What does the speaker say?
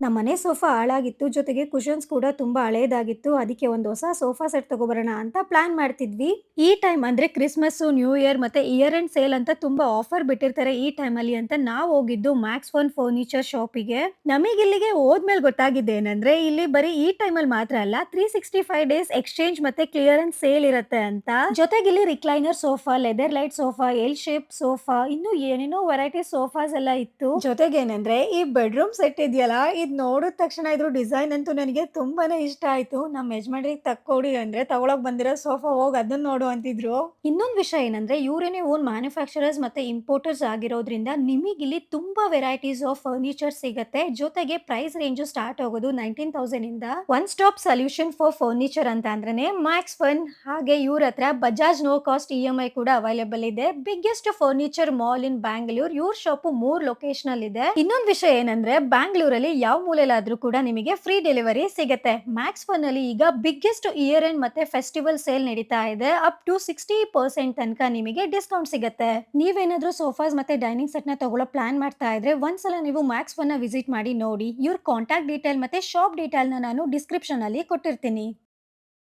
ನಮ್ಮನೆ ಸೋಫಾ ಹಾಳಾಗಿತ್ತು. ಜೊತೆಗೆ ಕುಷನ್ಸ್ ಕೂಡ ತುಂಬಾ ಹಳೇದಾಗಿತ್ತು. ಅದಕ್ಕೆ ಒಂದು ಹೊಸ ಸೋಫಾ ಸೆಟ್ ತಗೋಬರೋಣ ಅಂತ ಪ್ಲಾನ್ ಮಾಡ್ತಿದ್ವಿ. ಈ ಟೈಮ್ ಅಂದ್ರೆ ಕ್ರಿಸ್ಮಸ್ಸು, ನ್ಯೂ ಇಯರ್ ಮತ್ತೆ ಇಯರ್ ಎಂಡ್ ಸೇಲ್ ಅಂತ ತುಂಬಾ ಆಫರ್ ಬಿಟ್ಟಿರ್ತಾರೆ ಈ ಟೈಮಲ್ಲಿ ಅಂತ ನಾವ್ ಹೋಗಿದ್ದು ಮ್ಯಾಕ್ಸ್ ಫನ್ ಫರ್ನಿಚರ್ ಶಾಪಿಗೆ. ನಮಿಗಿಲ್ಲಿಗೆ ಹೋದ್ಮೇಲೆ ಗೊತ್ತಾಗಿದ್ದೇನಂದ್ರೆ ಇಲ್ಲಿ ಬರೀ ಈ ಟೈಮಲ್ಲಿ ಮಾತ್ರ ಅಲ್ಲ 365 ಡೇಸ್ ಎಕ್ಸ್ಚೇಂಜ್ ಮತ್ತೆ ಕ್ಲಿಯರೆನ್ಸ್ ಸೇಲ್ ಇರತ್ತೆ ಅಂತ. ಜೊತೆಗೆ ಇಲ್ಲಿ recliner sofa, leather light sofa, L shape sofa, ಇನ್ನು ಏನೇನೋ ವೆರೈಟಿ ಸೋಫಾಸ್ ಎಲ್ಲ ಇತ್ತು. ಜೊತೆಗೆ ಏನಂದ್ರೆ ಈ ಬೆಡ್ರೂಮ್ ಸೆಟ್ ಇದೆಯಲ್ಲ, ಇದ್ ನೋಡಿದ ತಕ್ಷಣ ಇದ್ರ ಡಿಸೈನ್ ಅಂತೂ ನನಗೆ ತುಂಬಾನೇ ಇಷ್ಟ ಆಯ್ತು. ನಮ್ಮ ಯಜಮಾನ್ರಿಗೆ ತಕ್ಕೊಡಿ ಅಂದ್ರೆ ತಗೊಳಕ್ ಬಂದಿರೋ ಸೋಫಾ ಹೋಗಿ ಅದನ್ನ ನೋಡು ಅಂತಿದ್ರು. ಇನ್ನೊಂದು ವಿಷಯ ಏನಂದ್ರೆ ಇವರೇನೆ ಓನ್ ಮ್ಯಾನುಫ್ಯಾಕ್ಚರರ್ಸ್ ಮತ್ತೆ ಇಂಪೋರ್ಟರ್ಸ್ ಆಗಿರೋದ್ರಿಂದ ನಿಮಗಿಲ್ಲಿ ತುಂಬಾ ವೆರೈಟೀಸ್ ಆಫ್ ಫರ್ನಿಚರ್ ಸಿಗತ್ತೆ. ಜೊತೆಗೆ ಪ್ರೈಸ್ ರೇಂಜ್ ಸ್ಟಾರ್ಟ್ ಆಗೋದು 19,000 ಇಂದ. One stop solution for furniture ಅಂತ ಅಂದ್ರೇನೆ ಮ್ಯಾಕ್ಸ್ ಫನ್. ಹಾಗೆ ಇವ್ರ ಹತ್ರ ಬಜಾಜ್ ನೋ ಕಾಸ್ಟ್ EMI ಕೂಡ ಅವೈಲೇಬಲ್ ಇದೆ. ಬಿಗ್ಗೆಸ್ಟ್ ಫರ್ನಿಚರ್ ಮಾಲ್ ಇನ್ ಬ್ಯಾಂಗ್ಳೂರ್. ಇವ್ರ ಶಾಪ್ 3 ಲೊಕೇಶನ್ ಅಲ್ಲಿ ಇದೆ. ಇನ್ನೊಂದು ವಿಷಯ ಏನಂದ್ರೆ ಬ್ಯಾಂಗ್ಳೂರಲ್ಲಿ ಯಾವ ಮೂಲೆಲಾದ್ರೂ ಕೂಡ ನಿಮಗೆ ಫ್ರೀ ಡೆಲಿವರಿ ಸಿಗುತ್ತೆ. ಮ್ಯಾಕ್ಸ್ ಫನ್ ಅಲ್ಲಿ ಈಗ ಬಿಗ್ಗೆಸ್ಟ್ ಇಯರ್ ಎಂಡ್ ಮತ್ತೆ ಫೆಸ್ಟಿವಲ್ ಸೇಲ್ ನಡೀತಾ ಇದೆ. ಅಪ್ ಟು 60% ತನಕ ನಿಮಗೆ ಡಿಸ್ಕೌಂಟ್ ಸಿಗುತ್ತೆ. ನೀವೇನಾದ್ರೂ ಸೋಫಾಸ್ ಮತ್ತೆ ಡೈನಿಂಗ್ ಸೆಟ್ ನ ತಗೊಳ್ಳೋ ಪ್ಲಾನ್ ಮಾಡ್ತಾ ಇದ್ರೆ ಒಂದ್ಸಲ ನೀವು ಮ್ಯಾಕ್ಸ್ ಫನ್ ನ ವಿಸಿಟ್ ಮಾಡಿ ನೋಡಿ. ಇವ್ರ ಕಾಂಟ್ಯಾಕ್ಟ್ ಡೀಟೇಲ್ ಮತ್ತೆ ಶಾಪ್ ಡೀಟೇಲ್ ನ ನಾನು ಡಿಸ್ಕ್ರಿಪ್ಷನ್ ಅಲ್ಲಿ ಕೊಟ್ಟಿರ್ತೀನಿ.